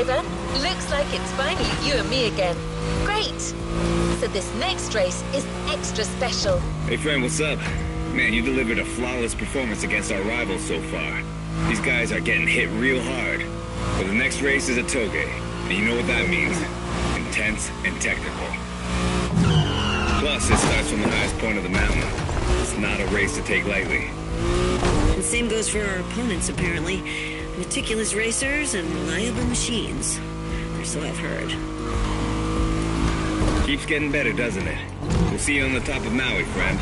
driver. Looks like it's finally you and me again. Great! So this next race is extra special. Hey friend, what's up? Man, you delivered a flawless performance against our rivals so far. These guys are getting hit real hard. But the next race is a toge, and you know what that means. Intense and technical. Plus, it starts from the highest point of the mountain. It's not a race to take lightly. The same goes for our opponents, apparently. Meticulous racers and reliable machines. Or so I've heard. Keeps getting better, doesn't it? We'll see you on the top of Maui, friend.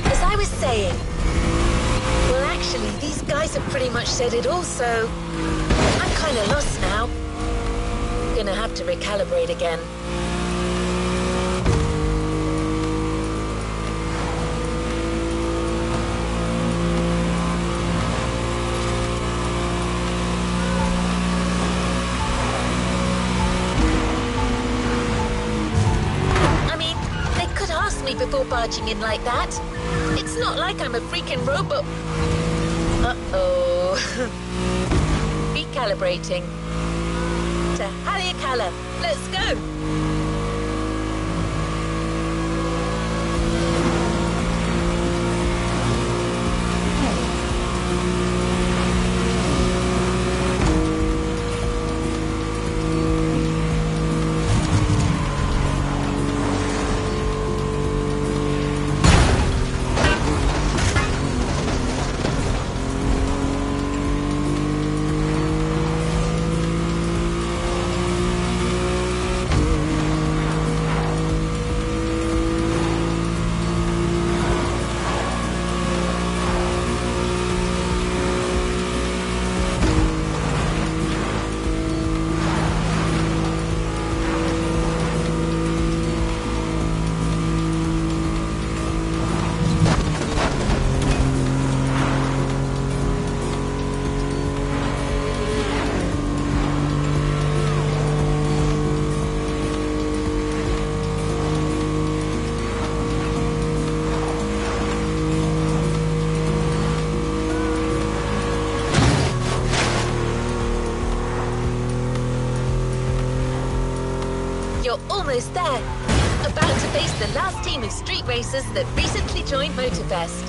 As I was saying, well, actually, these guys have pretty much said it all, so I'm kind of lost now. Gonna have to recalibrate again. Before barging in like that. It's not like I'm a freaking robot. Uh-oh. Recalibrating. To Haleakala. Let's go. You're almost there. About to face the last team of street racers that recently joined Motorfest.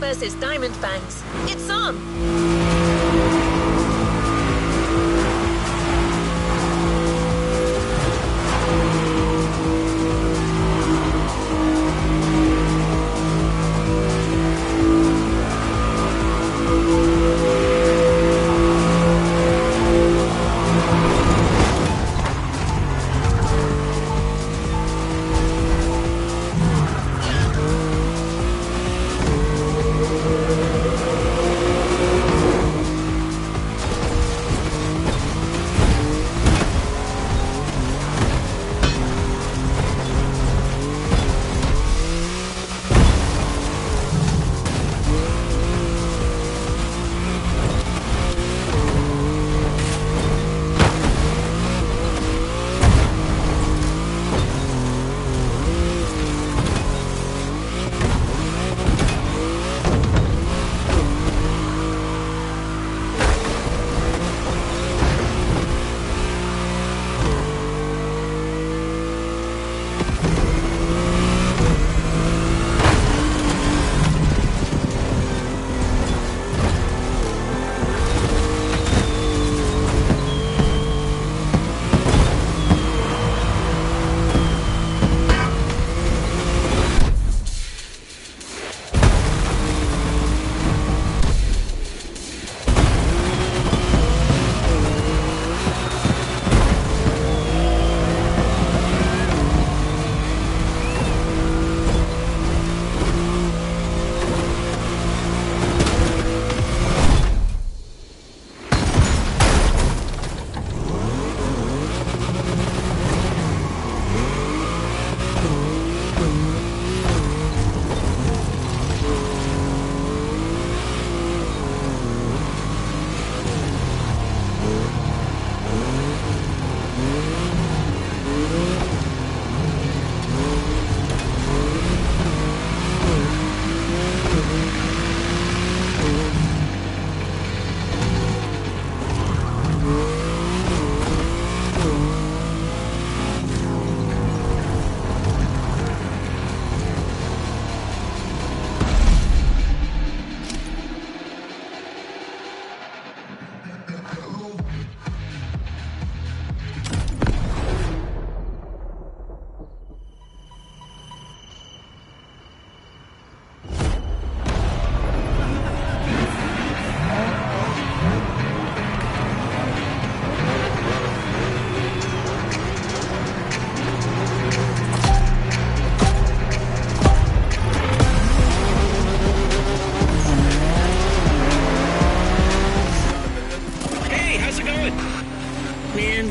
Versus Diamond Fangs. It's on!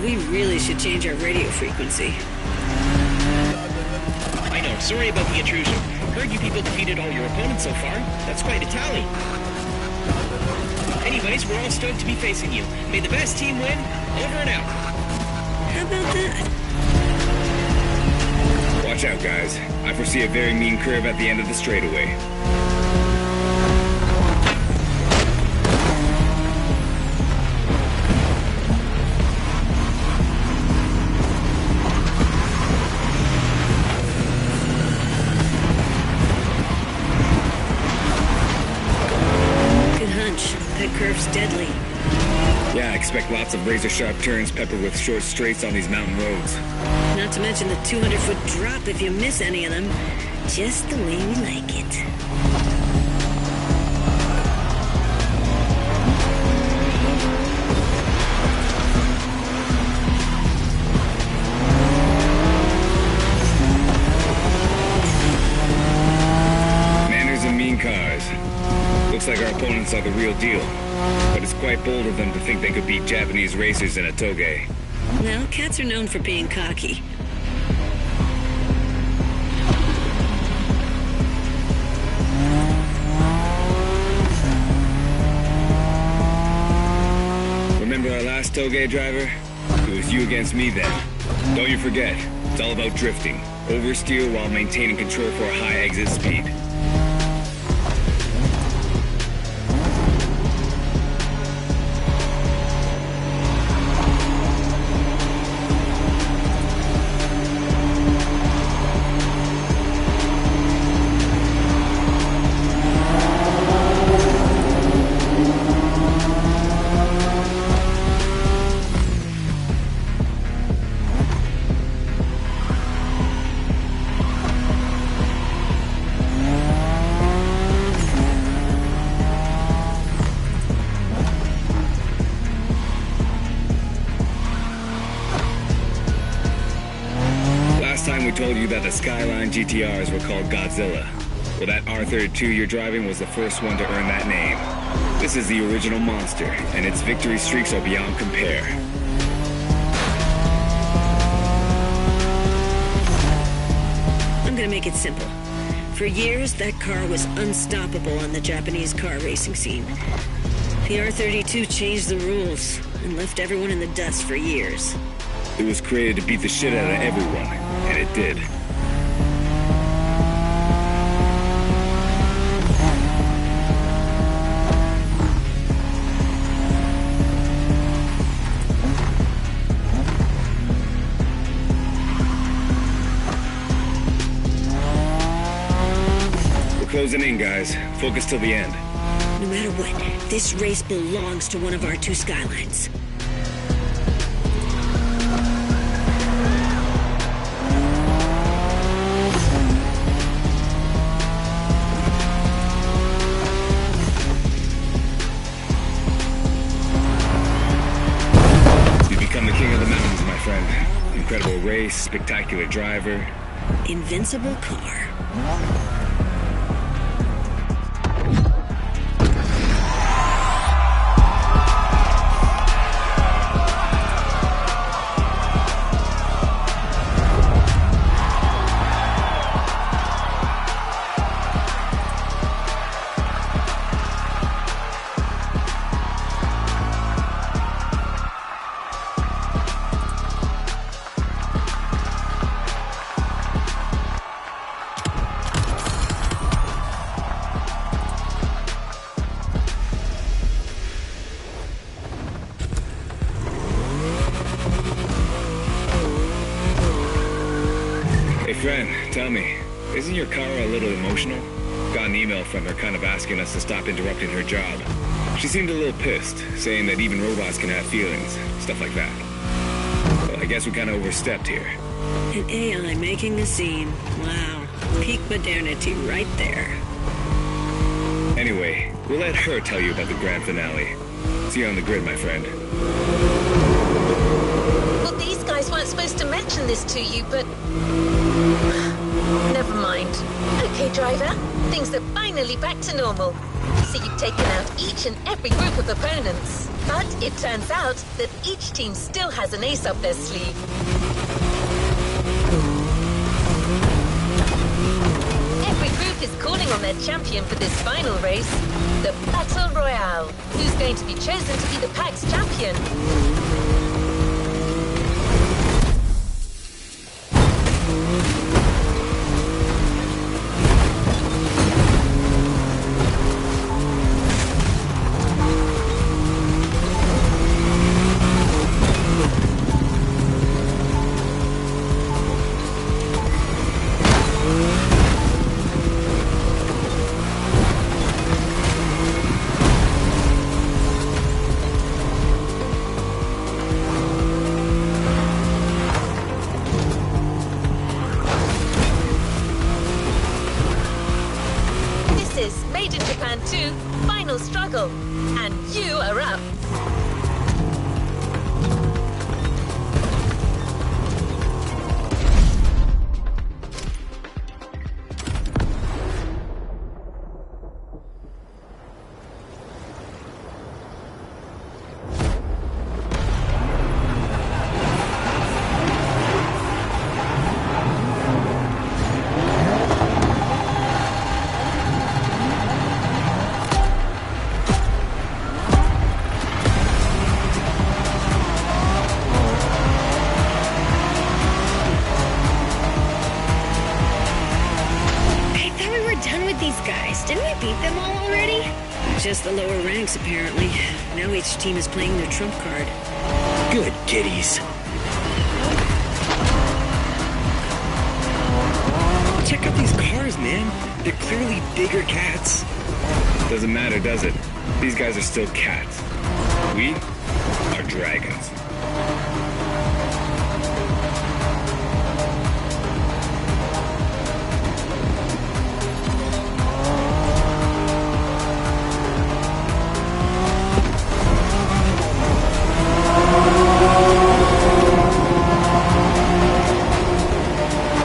We really should change our radio frequency. I know, sorry about the intrusion. Heard you people defeated all your opponents so far. That's quite a tally. Anyways, we're all stoked to be facing you. May the best team win. Over and out. How about that? Watch out, guys. I foresee a very mean curve at the end of the straightaway. Good hunch. That curve's deadly. Yeah, I expect lots of razor-sharp turns peppered with short straights on these mountain roads. Not to mention the 200-foot drop if you miss any of them. Just the way we like it. Manners and mean cars. Looks like our opponents are the real deal. But it's quite bold of them to think they could beat Japanese racers in a toge. Well, cats are known for being cocky. Remember our last toge driver? It was you against me then. Don't you forget, it's all about drifting. Oversteer while maintaining control for a high exit speed. We told you that the Skyline GTRs were called Godzilla. Well, that R32 you're driving was the first one to earn that name. This is the original monster, and its victory streaks are beyond compare. I'm gonna make it simple. For years, that car was unstoppable on the Japanese car racing scene. The R32 changed the rules and left everyone in the dust for years. It was created to beat the shit out of everyone, and it did. We're closing in, guys. Focus till the end. No matter what, this race belongs to one of our two Skylines. Incredible race, spectacular driver. Invincible car. Friend, tell me, isn't your Kara a little emotional? Got an email from her kind of asking us to stop interrupting her job. She seemed a little pissed, saying that even robots can have feelings, stuff like that. Well, I guess we kind of overstepped here. An AI making a scene. Wow. Peak modernity right there. Anyway, we'll let her tell you about the grand finale. See you on the grid, my friend. Well, these guys weren't supposed to mention this to you, but... Never mind. Okay, driver. Things are finally back to normal. so you've taken out each and every group of opponents. But it turns out that each team still has an ace up their sleeve. Every group is calling on their champion for this final race, the Battle Royale. Who's going to be chosen to be the pack's champion? Made in Japan 2, final struggle. And you are up. Didn't we beat them all already? Just the lower ranks, apparently. Now each team is playing their trump card. Good kitties. Check out these cars, man. They're clearly bigger cats. Doesn't matter, does it? These guys are still cats. We are dragons.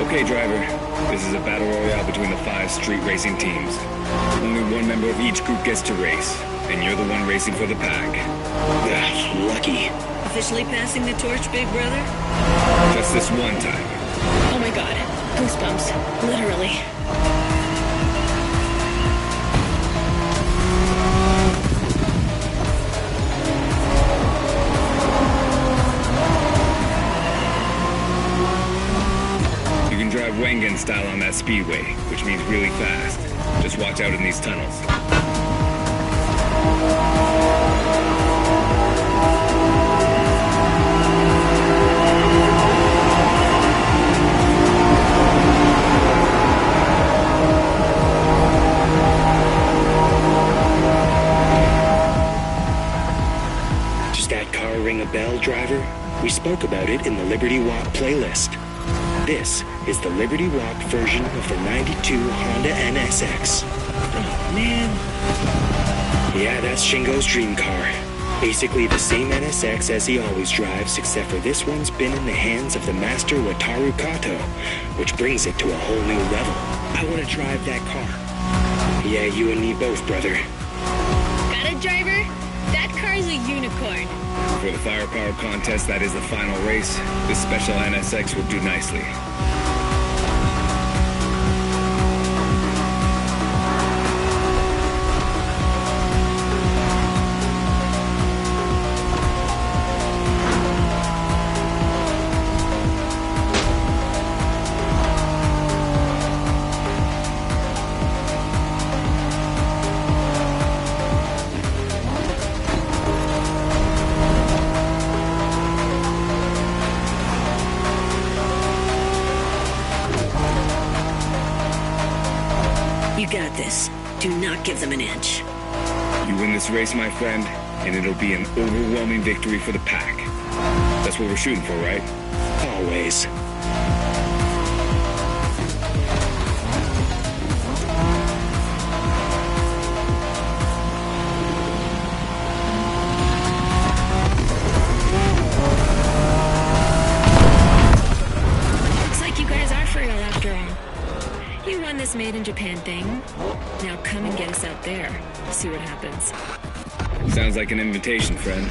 Okay, driver. This is a battle royale between the 5 street racing teams. Only one member of each group gets to race, and you're the one racing for the pack. Ugh, lucky. Officially passing the torch, big brother? Just this one time. Oh my god. Goosebumps. Literally. You can drive Wengen style on that speedway, which means really fast. Just watch out in these tunnels. Does that car ring a bell, driver? We spoke about it in the Liberty Walk playlist. This is the Liberty Walk version of the 92 Honda NSX. Oh, man. Yeah, that's Shingo's dream car. Basically the same NSX as he always drives, except for this one's been in the hands of the master Wataru Kato, which brings it to a whole new level. I want to drive that car. Yeah, you and me both, brother. Got it, driver? That car's a unicorn. For the firepower contest that is the final race, this special NSX will do nicely. You got this. Do not give them an inch. You win this race, my friend, and it'll be an overwhelming victory for the pack. That's what we're shooting for, right? Always. this made in Japan thing. Now come and get us out there. See what happens. Sounds like an invitation, friend.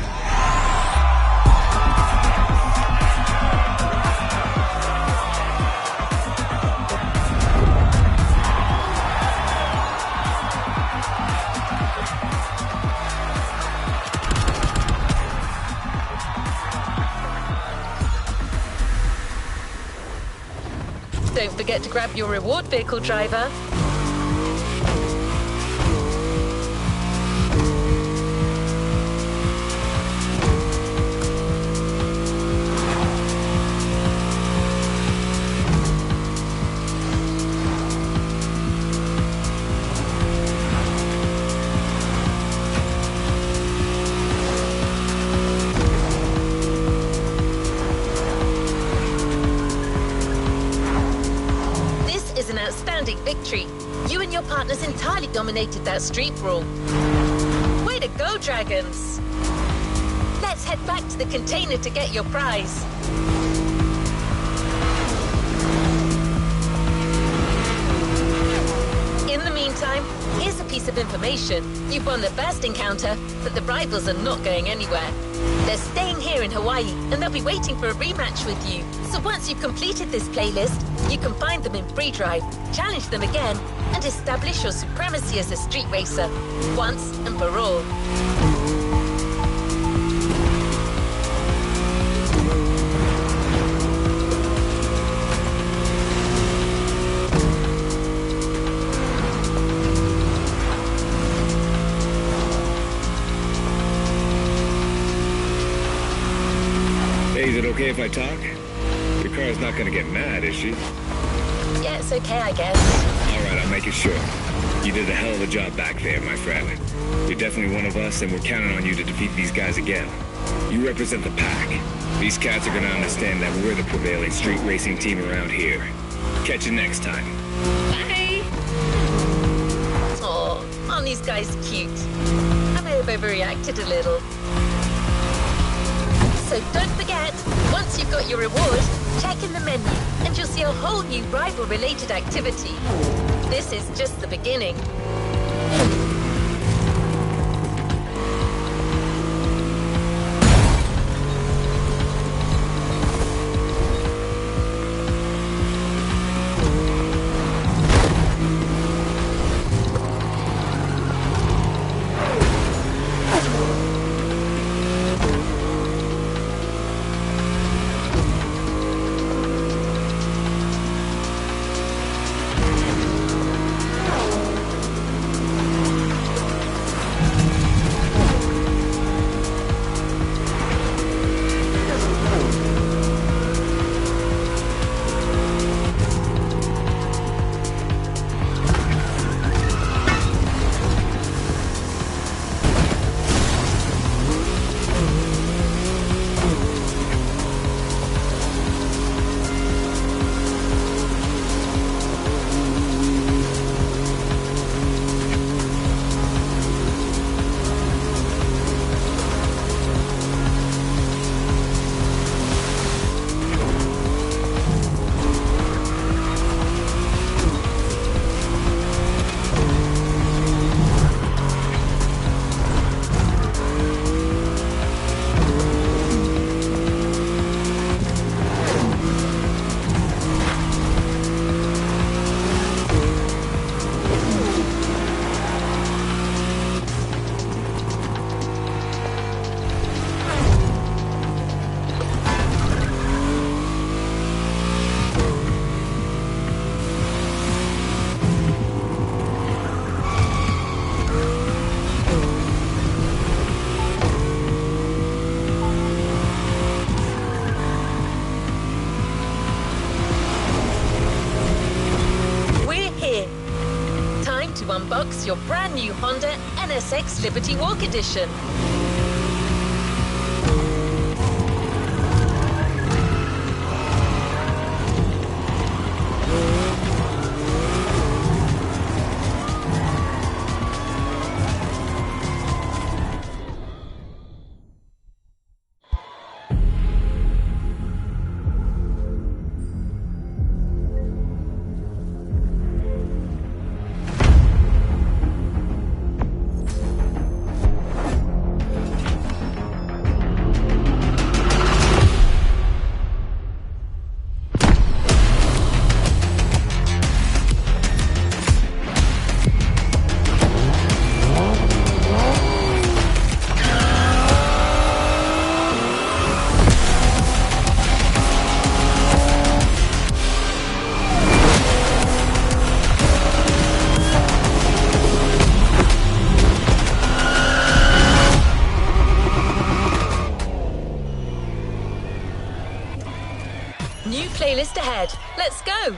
Don't forget to grab your reward vehicle, driver. Victory. You and your partners entirely dominated that street brawl. Way to go, Dragons! Let's head back to the container to get your prize. In the meantime, here's a piece of information. You've won the first encounter, but the rivals are not going anywhere. They're staying here in Hawaii, and they'll be waiting for a rematch with you. So once you've completed this playlist, you can find them in Free Drive, challenge them again, and establish your supremacy as a street racer, once and for all. Hey, is it okay if I talk? Your car's not gonna get mad, is she? Yeah, it's okay, I guess. Alright, I'll make it short. You did a hell of a job back there, my friend. You're definitely one of us, and we're counting on you to defeat these guys again. You represent the pack. These cats are gonna understand that we're the prevailing street racing team around here. Catch you next time. Bye! Aw, aren't these guys cute? I may have overreacted a little. So don't forget, once you've got your reward, check in the menu, and you'll see a whole new rival-related activity. This is just the beginning. Unbox your brand new Honda NSX Liberty Walk Edition. New playlist ahead. Let's go!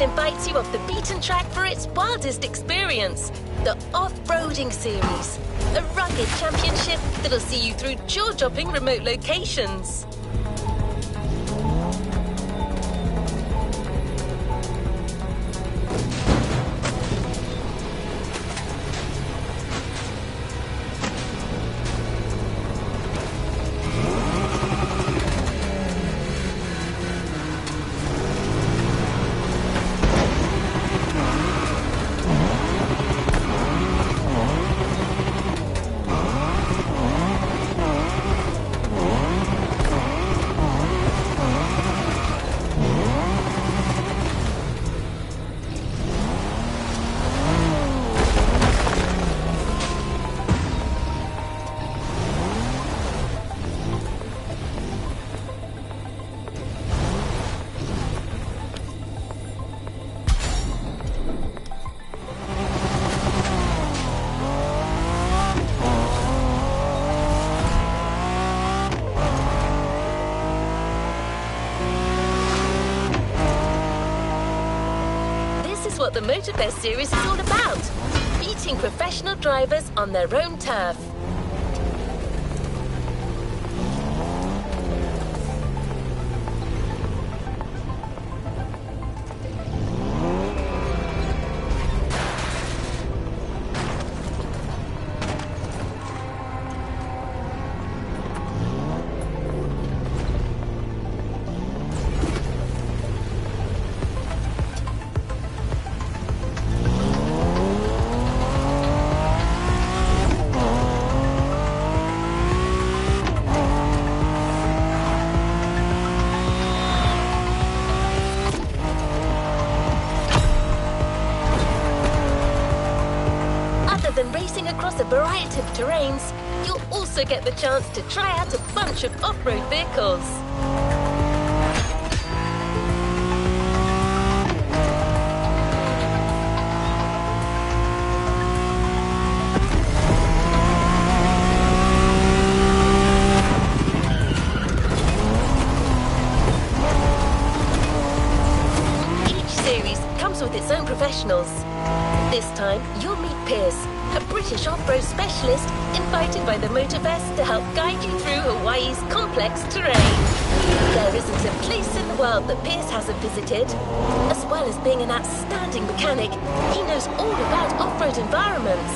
invites you off the beaten track for its wildest experience, the Off-Roading Series. A rugged championship that'll see you through jaw-dropping remote locations. What the Motorbest series is all about. Beating professional drivers on their own turf. Across a variety of terrains, you'll also get the chance to try out a bunch of off-road vehicles. Each series comes with its own professionals. This time, you'll meet Pierce, a British off-road specialist invited by the Motorbest to help guide you through Hawaii's complex terrain. There isn't a place in the world that Pierce hasn't visited. As well as being an outstanding mechanic, he knows all about off-road environments.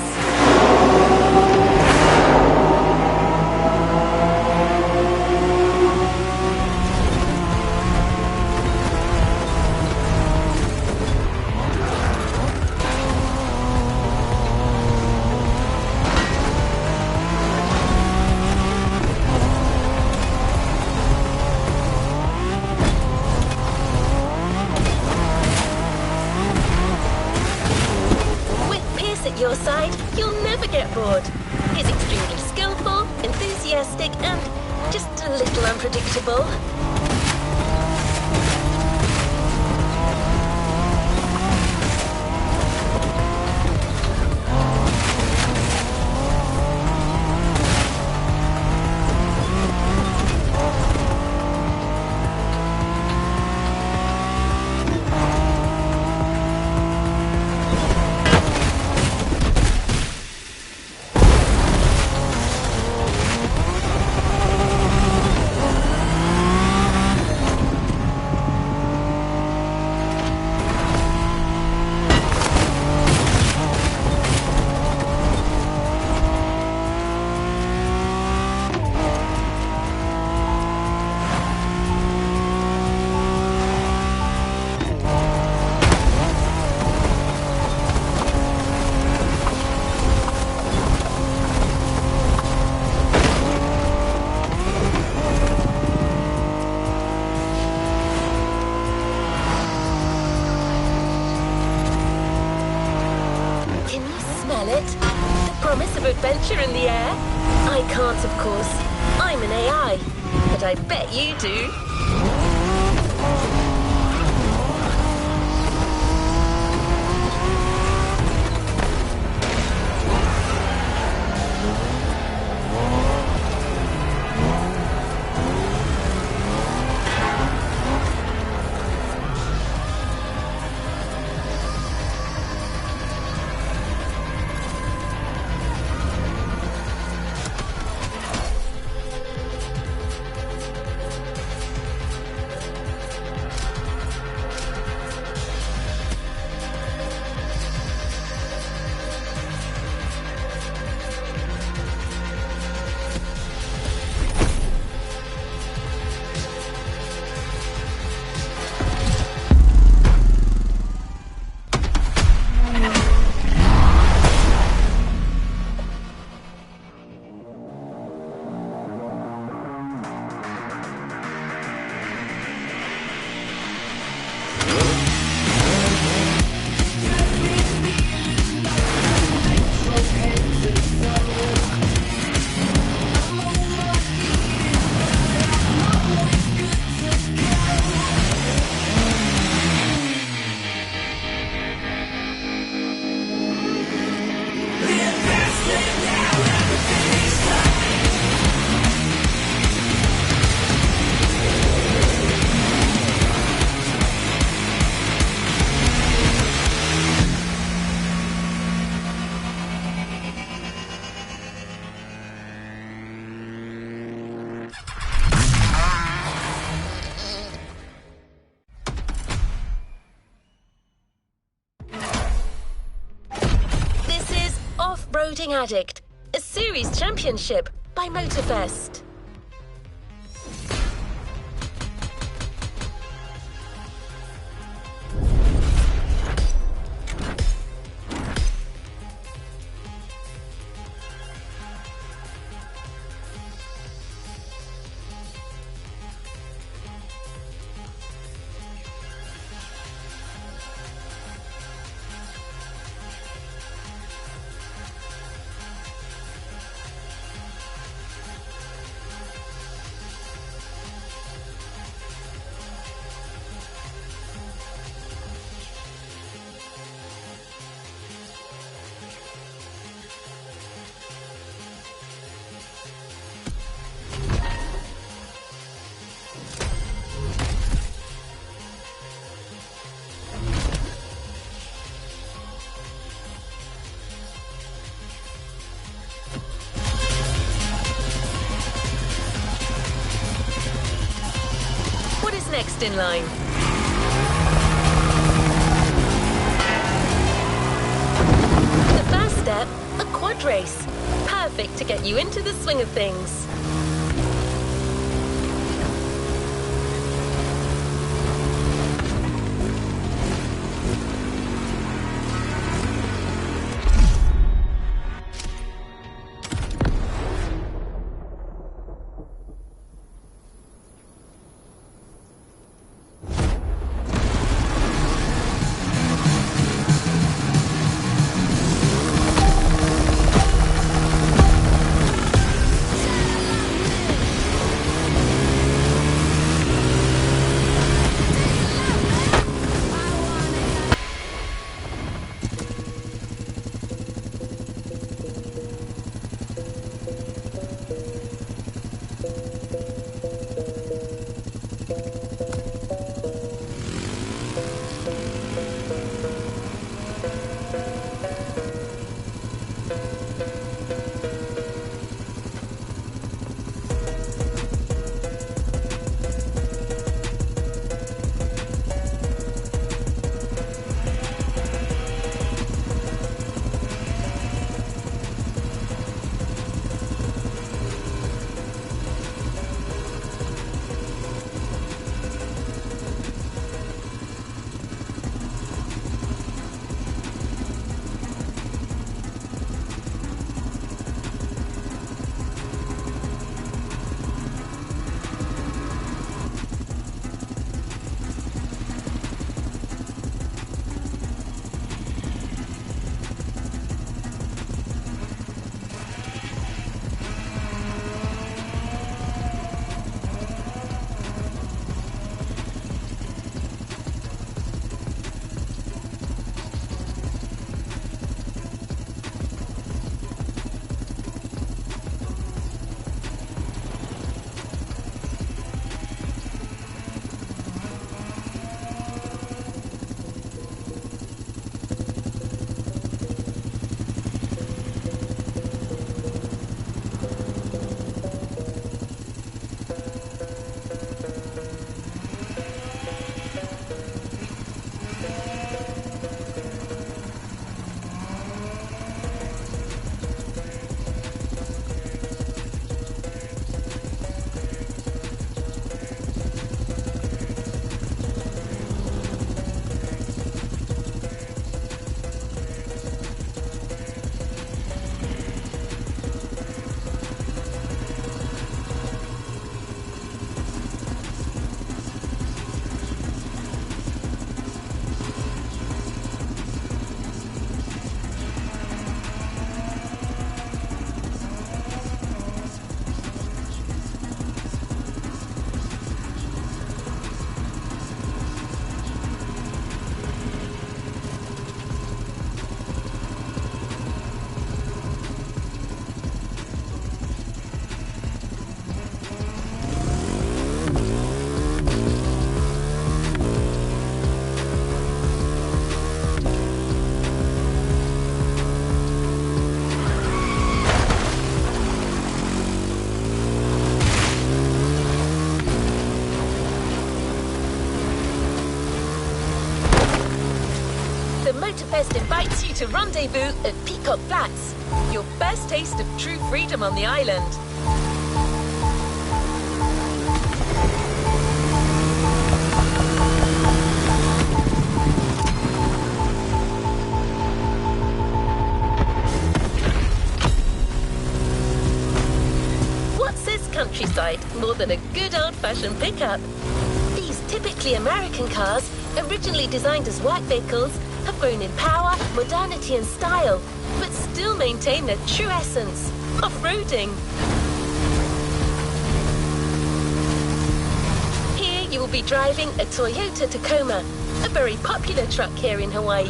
Your side, you'll never get bored. He's extremely skillful, enthusiastic, and just a little unpredictable. Adventure in the air? I can't, of course. I'm an AI. But I bet you do. Off-Roading Addict, a series championship by Motorfest. Next in line. The first step, a quad race. Perfect to get you into the swing of things. the Motorfest invites you to rendezvous at Peacock Flats. Your first taste of true freedom on the island. What's this countryside more than a good old-fashioned pickup? These typically American cars, originally designed as work vehicles, have grown in power, modernity and style, but still maintain their true essence, off-roading. Here you will be driving a Toyota Tacoma, a very popular truck here in Hawaii.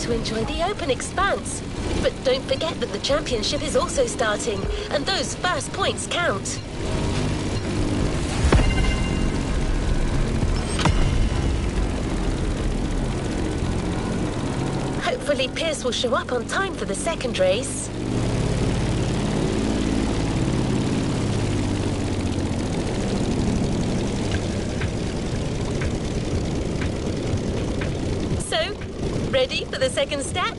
Enjoy the open expanse. But don't forget that the championship is also starting, and those first points count. Hopefully Pierce will show up on time for the second race. Ready for the second step?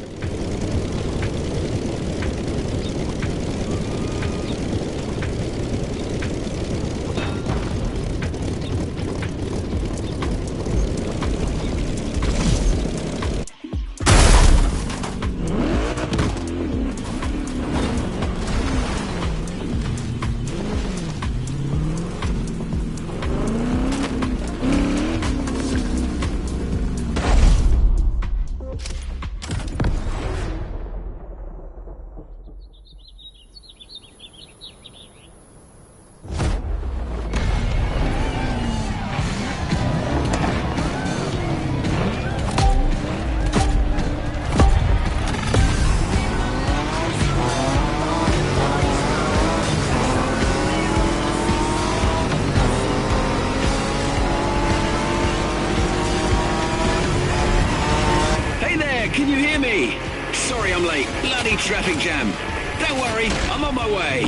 Can you hear me? Sorry I'm late. Bloody traffic jam. Don't worry, I'm on my way.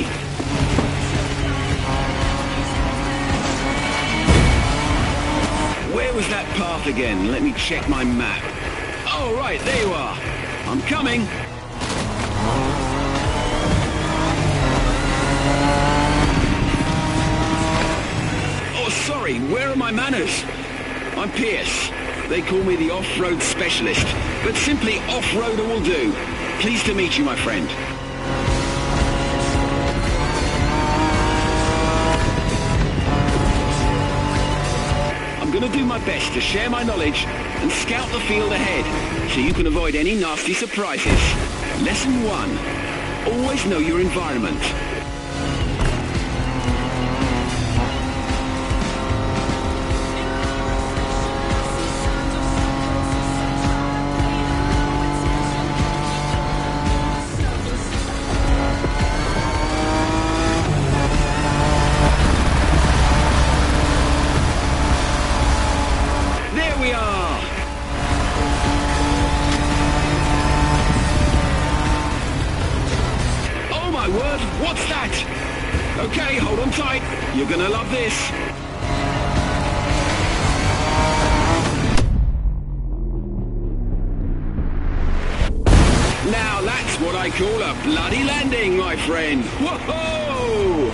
Where was that path again? Let me check my map. Oh, right, there you are. I'm coming. Oh, sorry, where are my manners? I'm Pierce. They call me the off-road specialist, but simply off-roader will do. Pleased to meet you, my friend. best to share my knowledge and scout the field ahead, so you can avoid any nasty surprises. Lesson 1. Always know your environment. What's that? Okay, hold on tight. You're gonna love this. Now that's what I call a bloody landing, my friend. Whoa!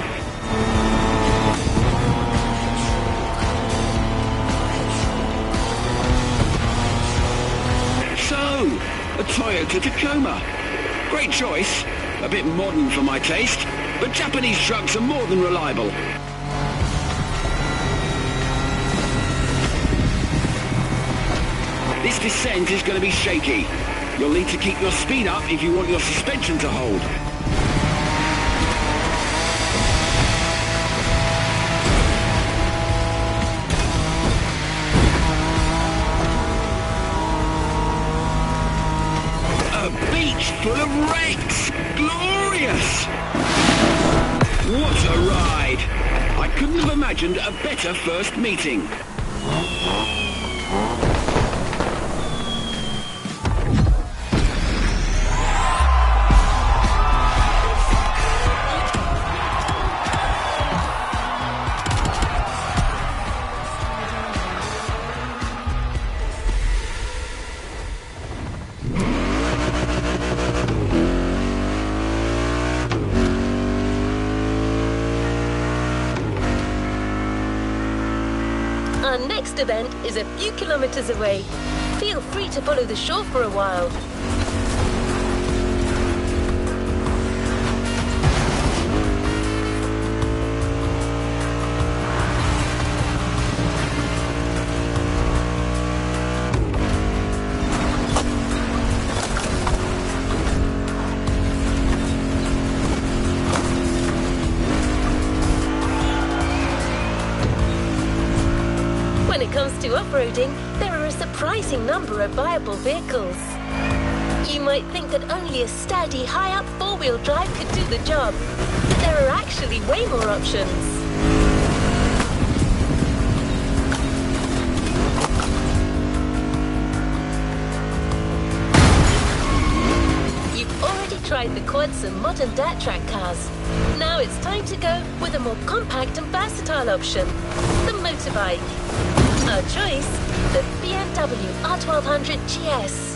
So, a Toyota Tacoma. Great choice. A bit modern for my taste, but Japanese trucks are more than reliable. This descent is going to be shaky. You'll need to keep your speed up if you want your suspension to hold. A beach full of wrecks! Glorious! What a ride! I couldn't have imagined a better first meeting. Our next event is a few kilometers away. Feel free to follow the shore for a while. When it comes to off-roading, there are a surprising number of viable vehicles. You might think that only a sturdy, high-up four-wheel drive could do the job, but there are actually way more options. You've already tried the quads and modern dirt track cars. Now it's time to go with a more compact and versatile option, the motorbike. Our choice, the BMW R1200 GS.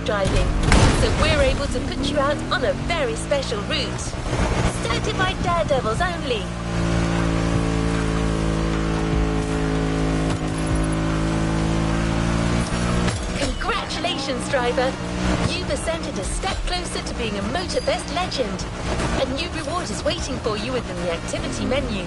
Driving, so we're able to put you out on a very special route. Certified daredevils only. Congratulations, driver. You've ascended a step closer to being a MotorFest legend. A new reward is waiting for you within the activity menu.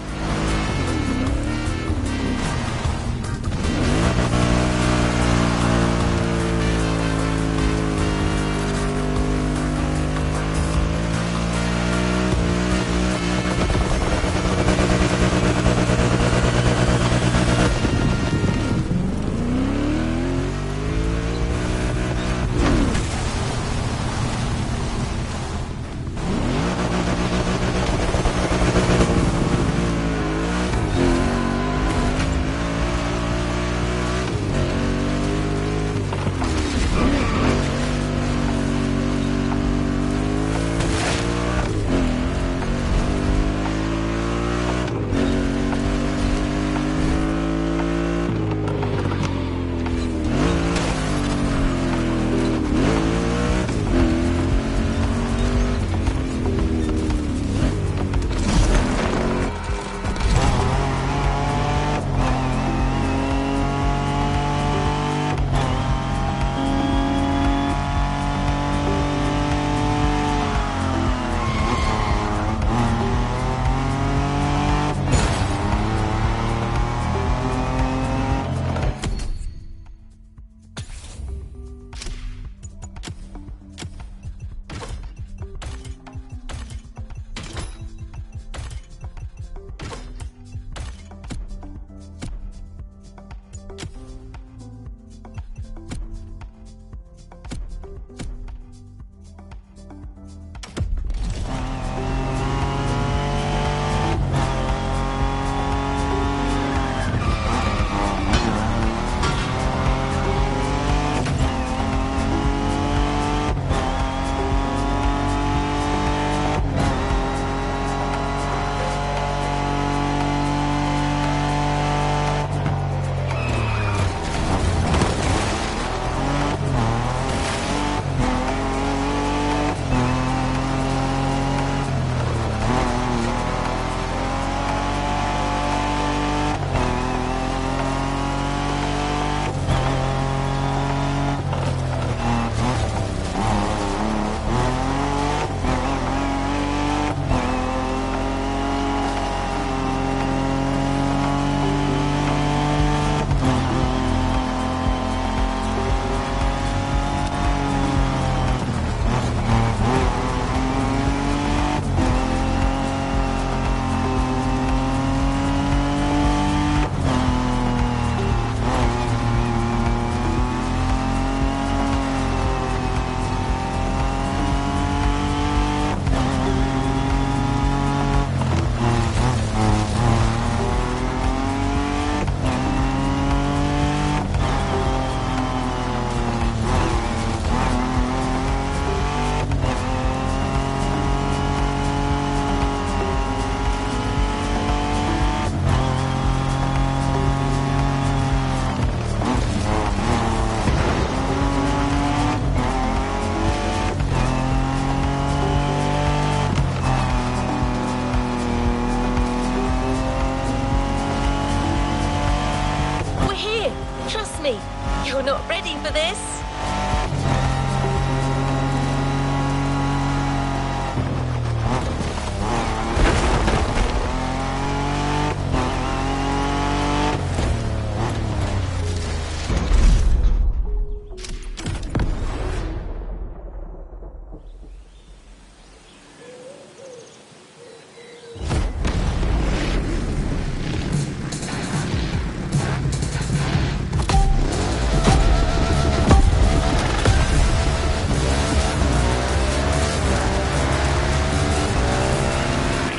You're not ready for this?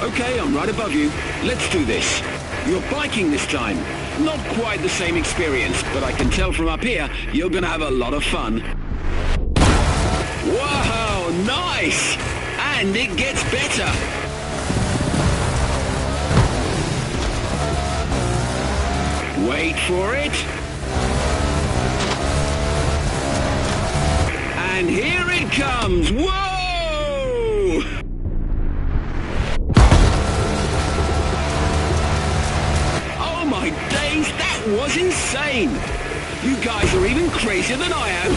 Okay, I'm right above you. Let's do this. You're biking this time. Not quite the same experience, but I can tell from up here, you're gonna have a lot of fun. Wow, nice! And it gets better. Wait for it. And here it comes. Whoa! Oh my days, that was insane! You guys are even crazier than I am.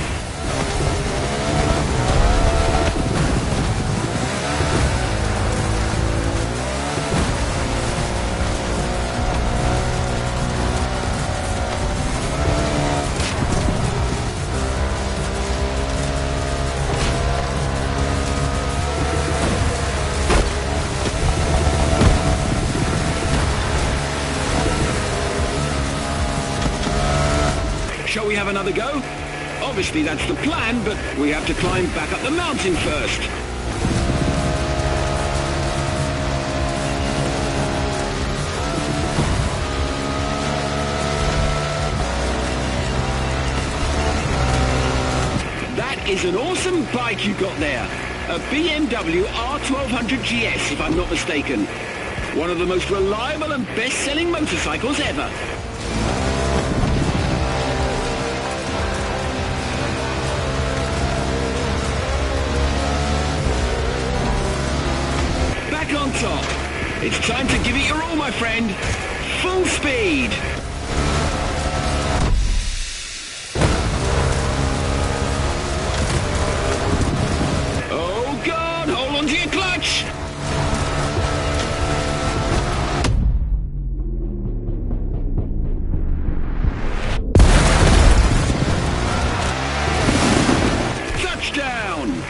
Shall we have another go? Obviously that's the plan, but we have to climb back up the mountain first. That is an awesome bike you got there. A BMW R1200 GS, if I'm not mistaken. One of the most reliable and best-selling motorcycles ever. On top. It's time to give it your all, my friend. Full speed. Oh God, hold on to your clutch. Touchdown.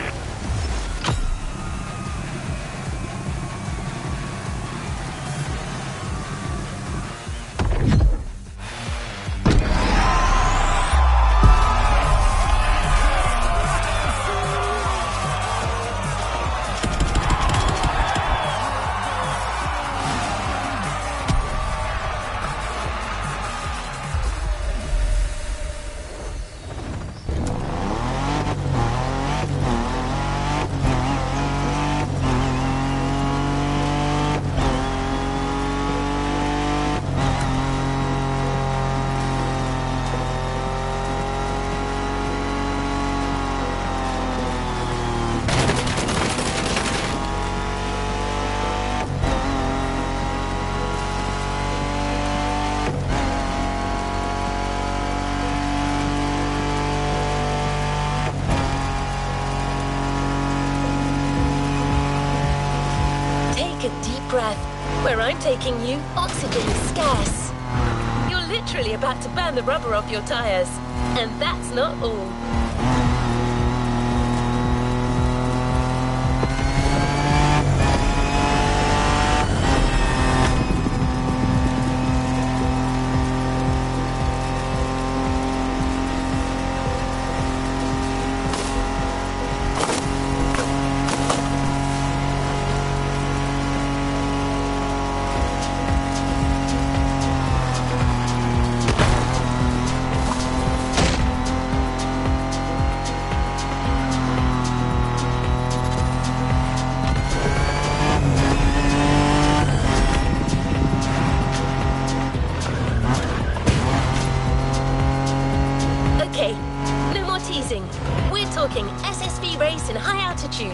Breath. Where I'm taking you, oxygen is scarce. You're literally about to burn the rubber off your tires. And that's not all. We're talking SSV race in high altitude.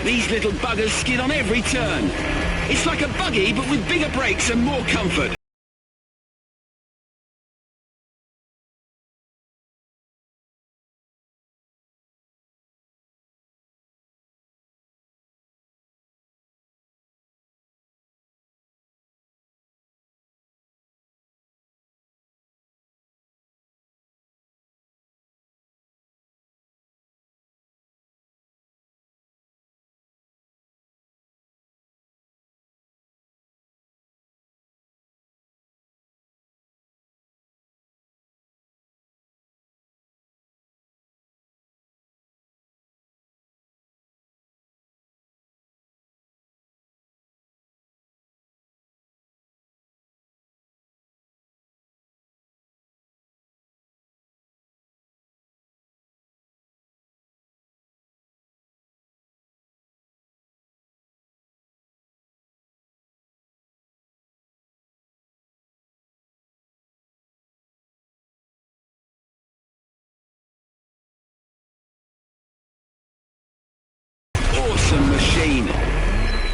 These little buggers skid on every turn. It's like a buggy, but with bigger brakes and more comfort. Awesome machine.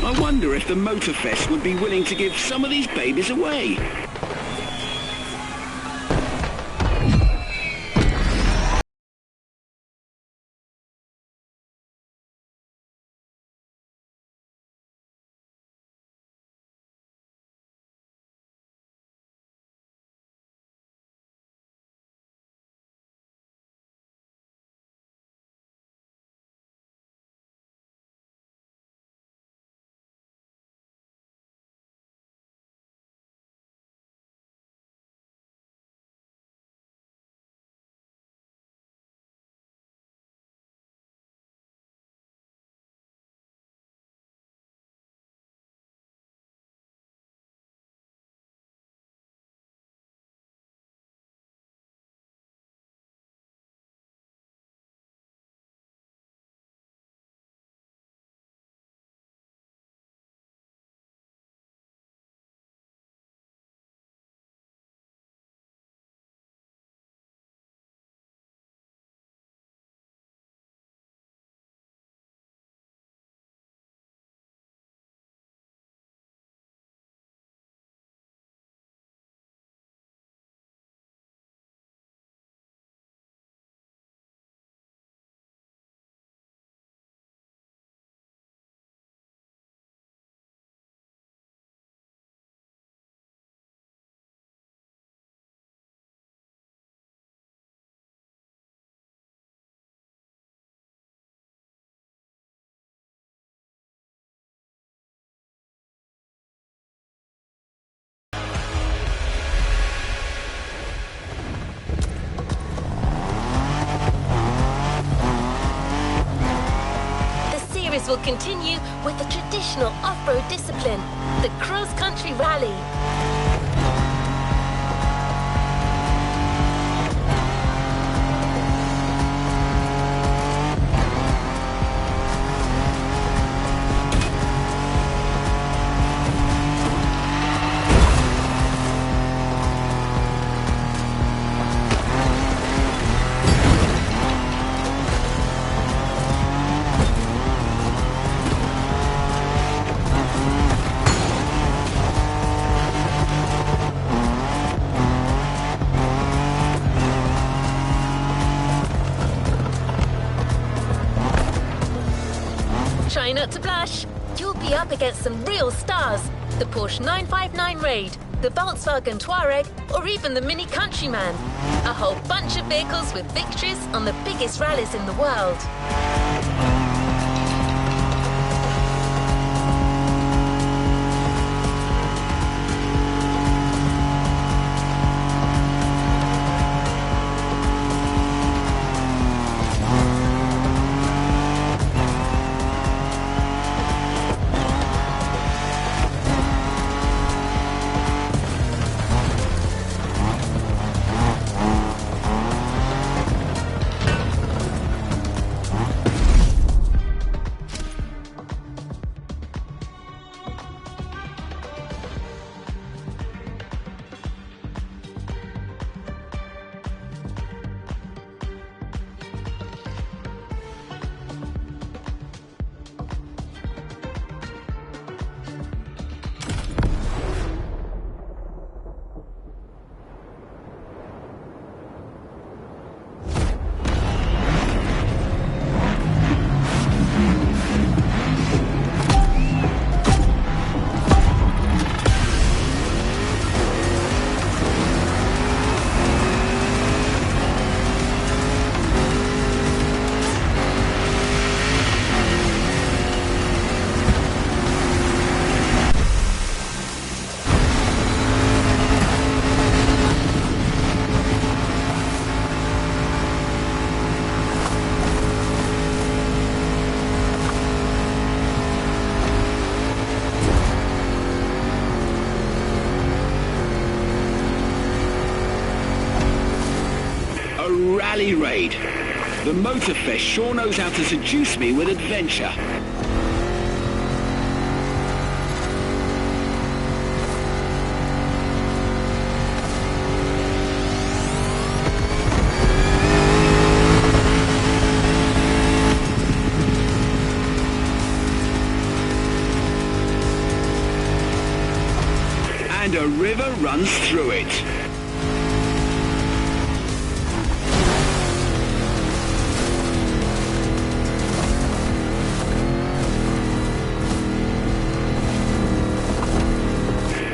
I wonder if the Motorfest would be willing to give some of these babies away. Will continue with the traditional off-road discipline, the cross-country rally. Try not to blush. You'll be up against some real stars. The Porsche 959 Raid, the Volkswagen Touareg, or even the Mini Countryman. A whole bunch of vehicles with victories on the biggest rallies in the world. Motorfest sure knows how to seduce me with adventure. And a river runs through it.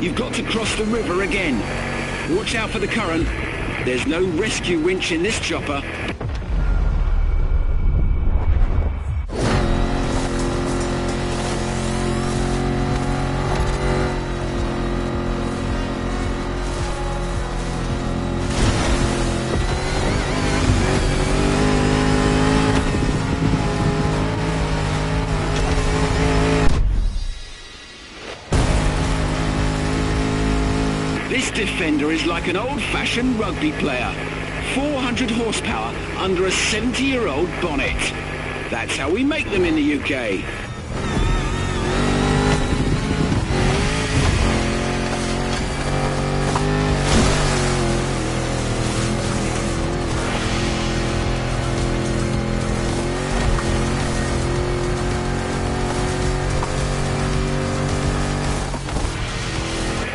You've got to cross the river again. Watch out for the current. There's no rescue winch in this chopper. This Defender is like an old-fashioned rugby player. 400 horsepower under a 70-year-old bonnet. That's how we make them in the UK.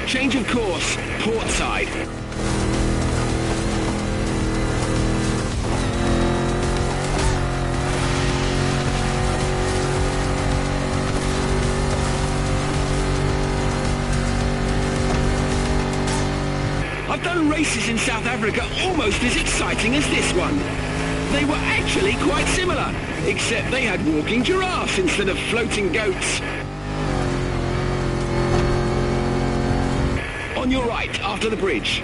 Change of course, port side. I've done races in South Africa almost as exciting as this one. They were actually quite similar, except they had walking giraffes instead of floating goats. On your right, after the bridge.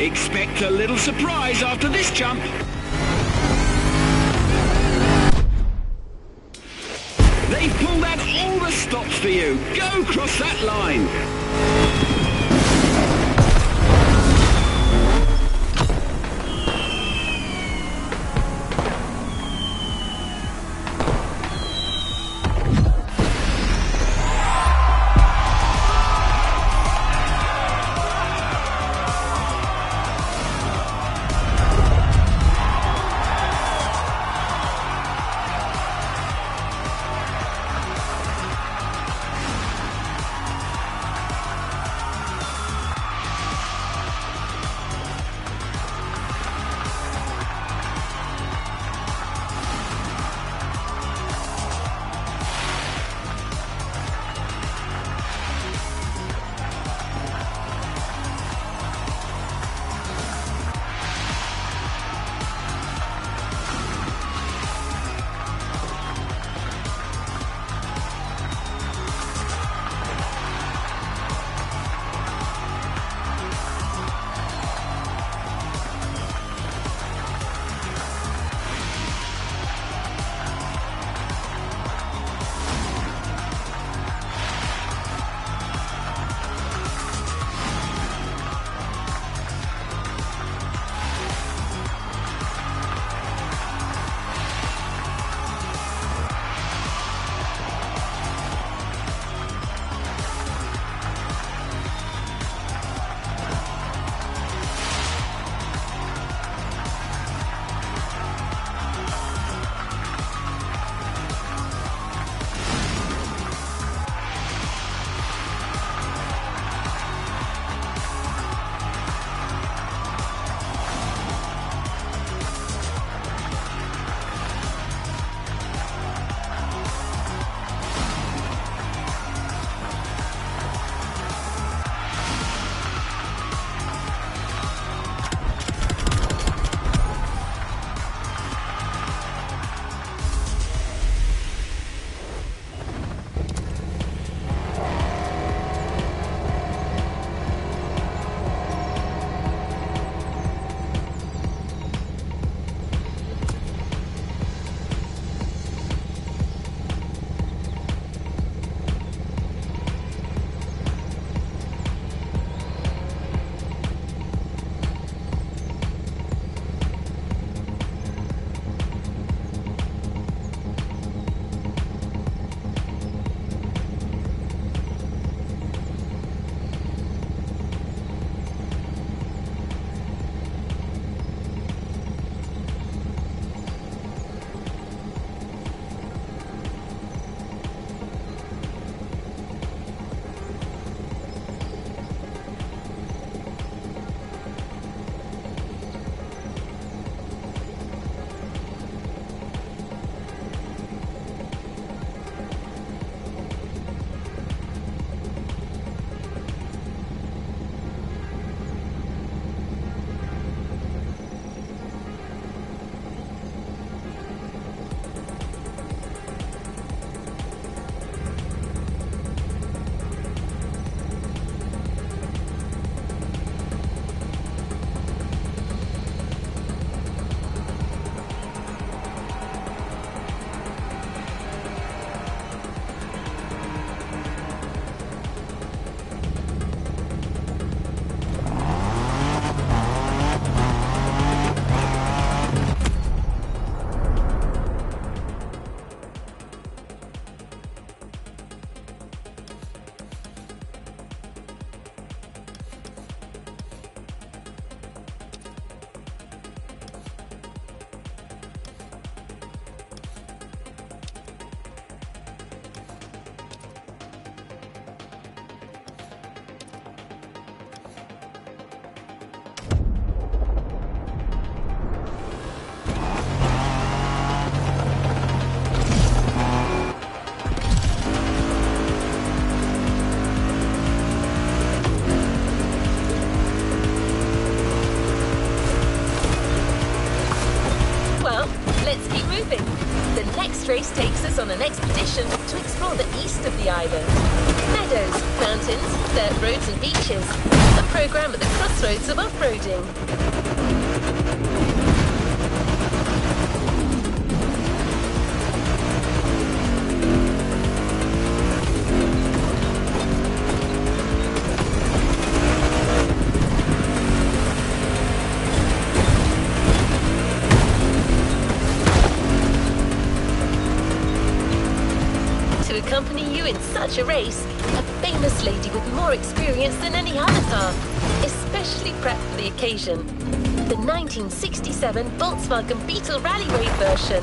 Expect a little surprise after this jump. They've pulled out all the stops for you. Go cross that line. us on an expedition to explore the east of the island. Meadows, mountains, dirt roads and beaches. A program at the crossroads of off-roading. Accompany you in such a race, a famous lady with more experience than any other car, especially prepped for the occasion. The 1967 Volkswagen Beetle Rallyway version.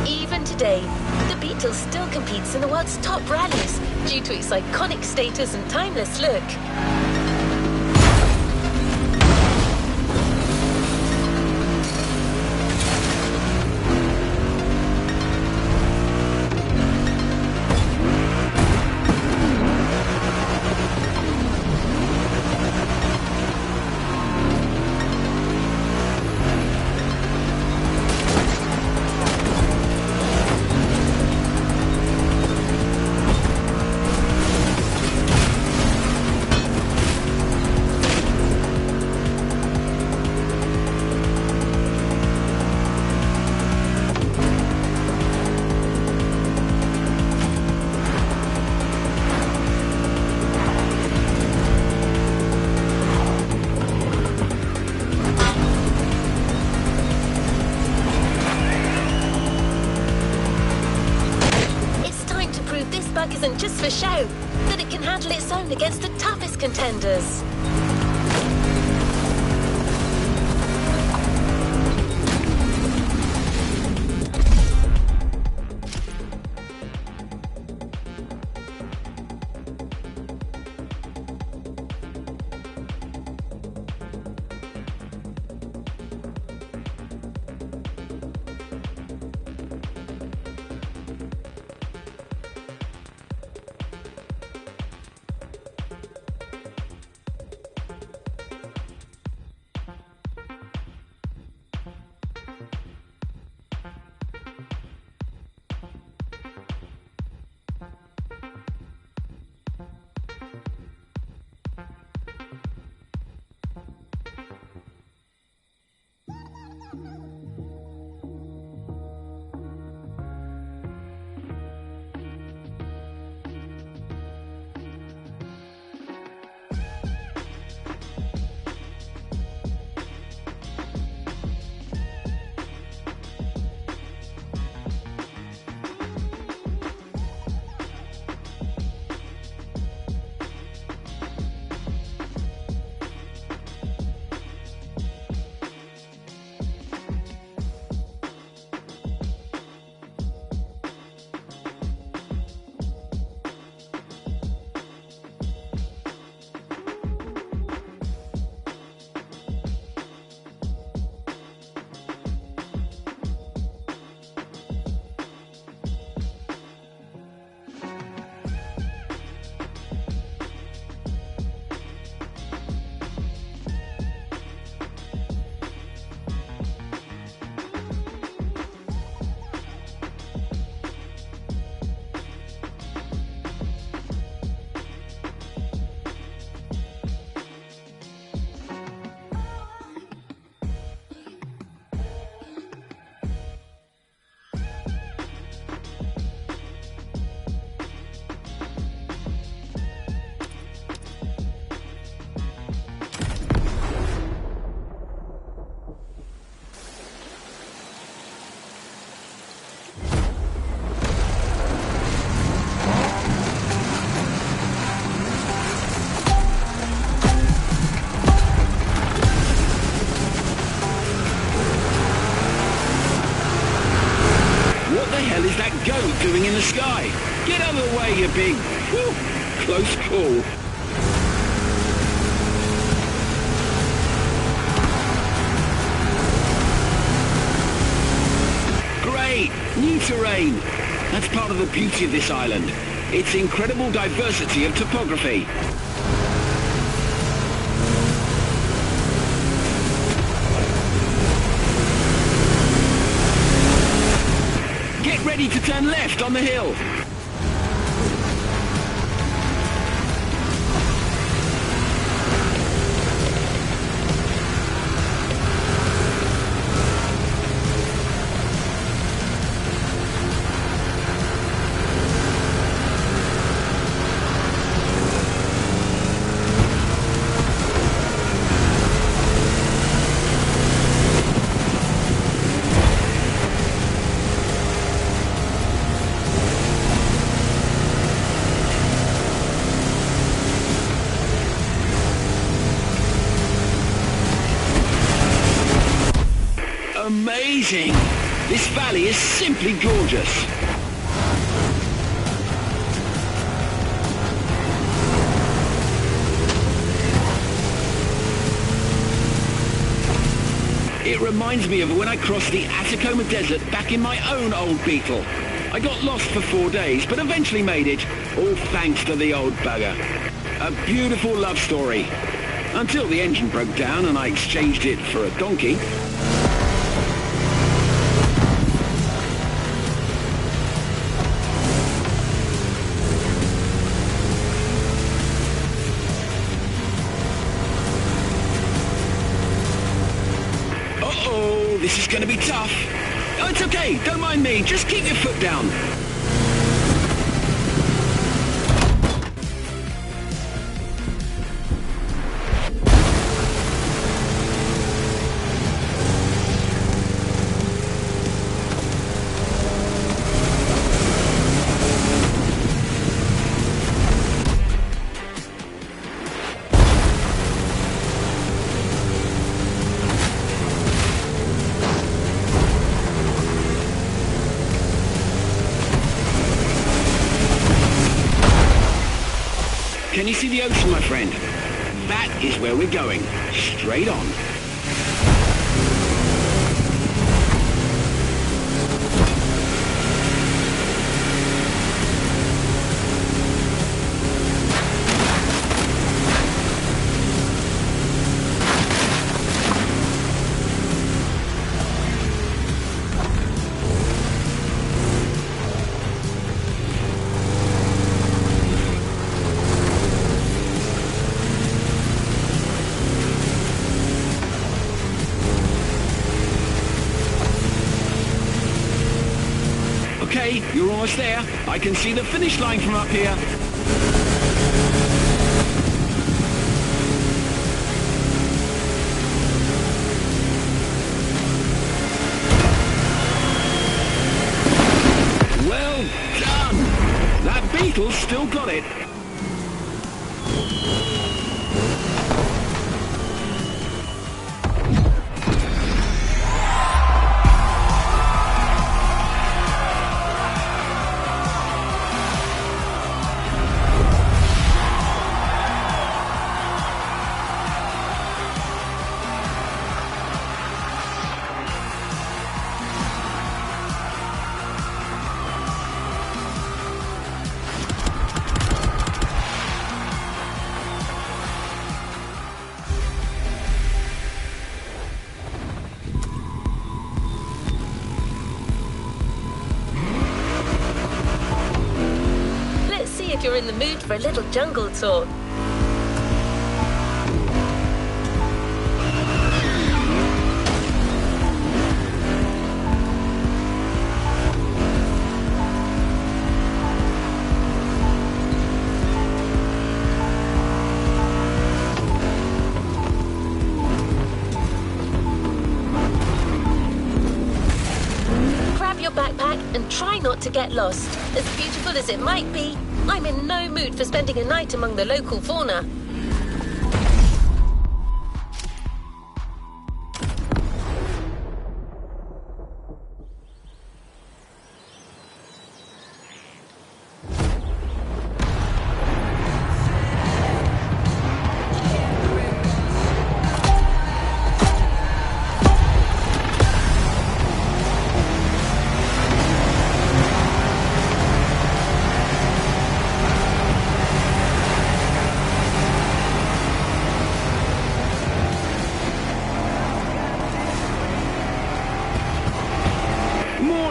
Even today, the Beetle still competes in the world's top rallies due to its iconic status and timeless look. Isn't just for show, that it can handle its own against the toughest contenders. Goat doing in the sky? Get out of the way, you big... Whew, close call. Great! New terrain. That's part of the beauty of this island. its incredible diversity of topography. Get ready to turn left on the hill. Amazing! This valley is simply gorgeous. It reminds me of when I crossed the Atacama Desert back in my own old Beetle. I got lost for 4 days, but eventually made it, all thanks to the old bugger. A beautiful love story. Until the engine broke down and I exchanged it for a donkey. This is going to be tough. Oh, it's okay. Don't mind me. Just keep your foot down. Can you see the ocean, my friend? That is where we're going. Straight on. Okay, you're almost there. I can see the finish line from up here. Well done! That Beetle's still got it. If you're in the mood for a little jungle tour. Grab your backpack and try not to get lost. As beautiful as it might be, I'm in no mood for spending a night among the local fauna.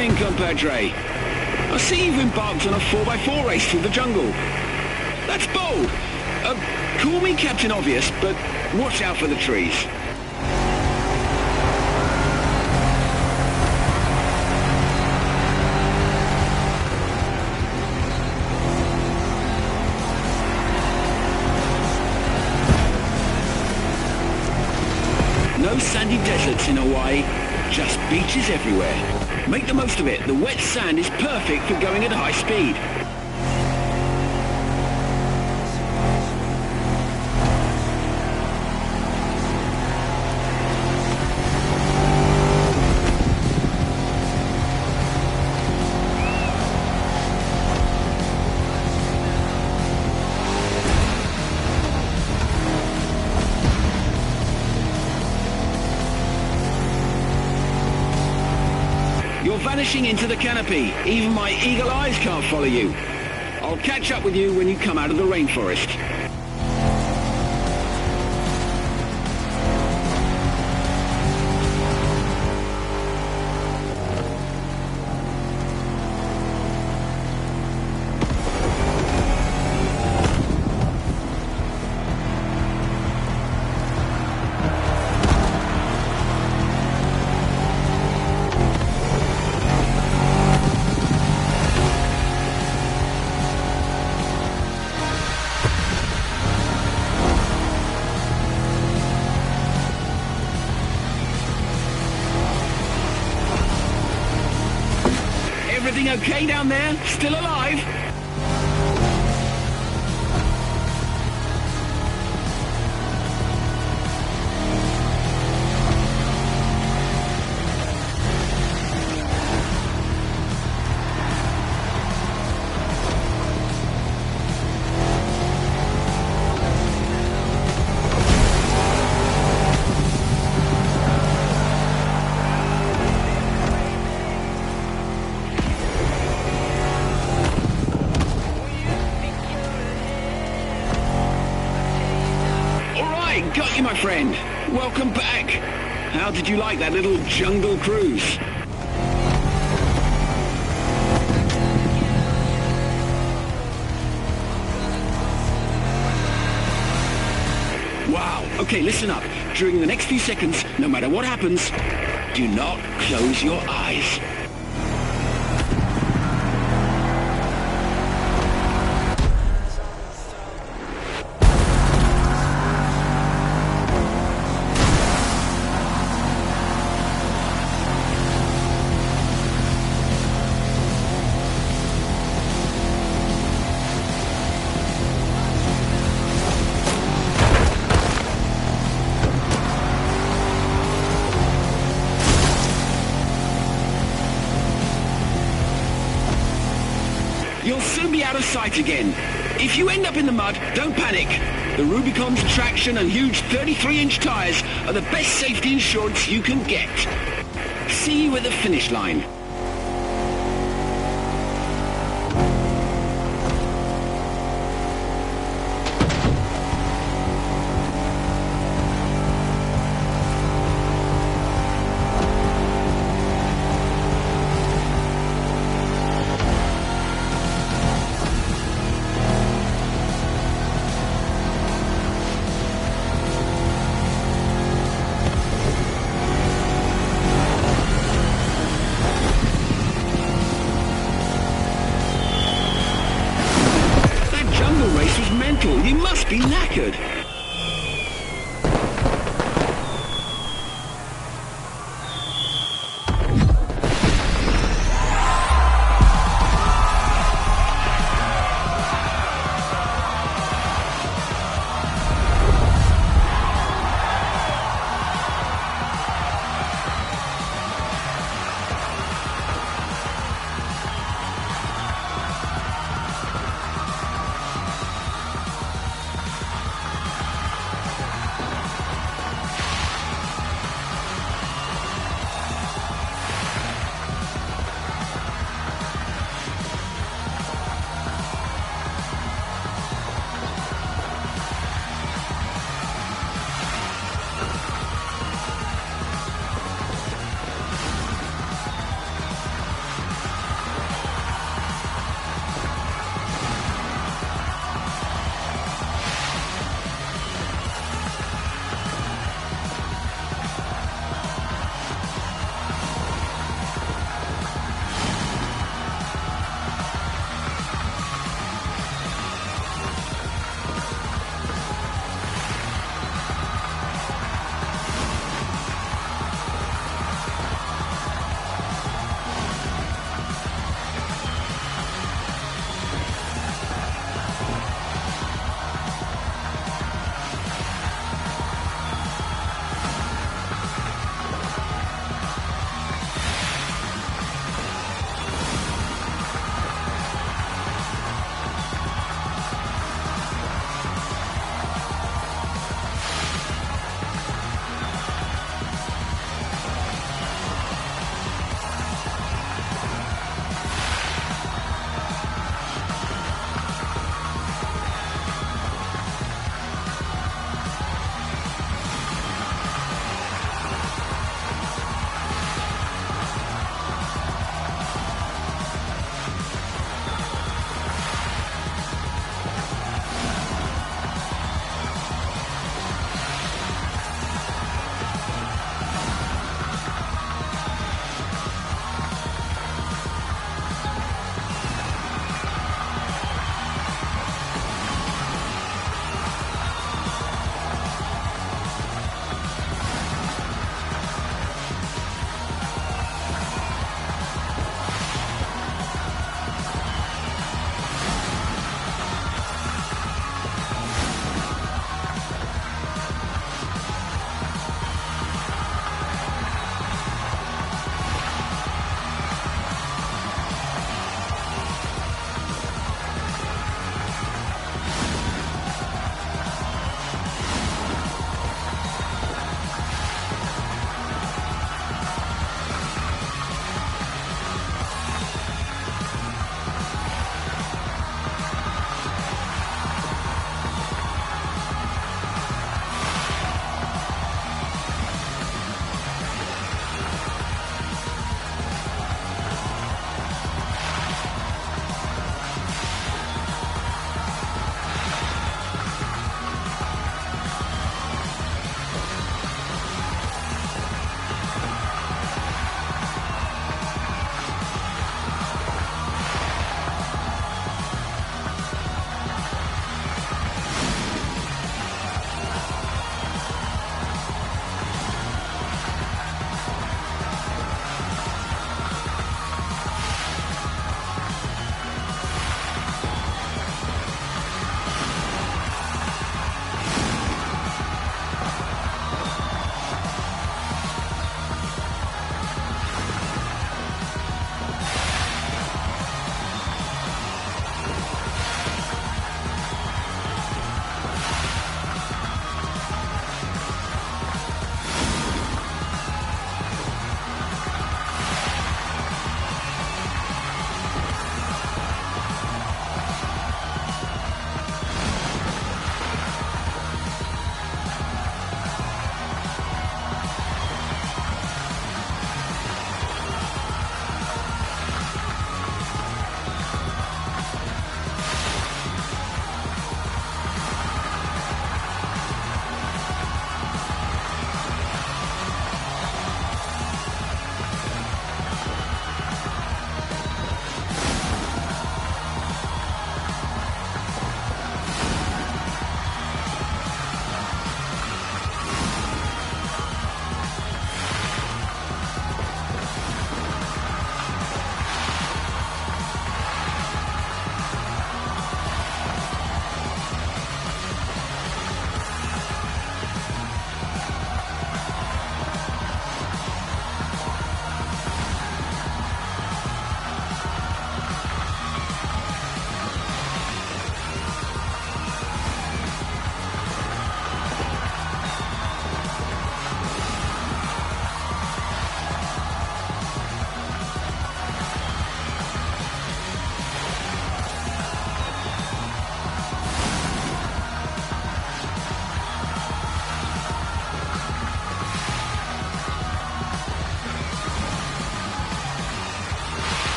Morning, compadre. I see you've embarked on a 4x4 race through the jungle. That's bold. Call me Captain Obvious, but watch out for the trees. No sandy deserts in Hawaii, just beaches everywhere. Make the most of it. The wet sand is perfect for going at high speed. You're vanishing into the canopy. Even my eagle eyes can't follow you. I'll catch up with you when you come out of the rainforest. Everything okay down there? Still alive? Got you, my friend. Welcome back. How did you like that little jungle cruise? Wow. Okay, listen up. During the next few seconds, no matter what happens, do not close your eyes. You'll soon be out of sight again. If you end up in the mud, don't panic. The Rubicon's traction and huge 33-inch tires are the best safety insurance you can get. See you at the finish line. You must be knackered.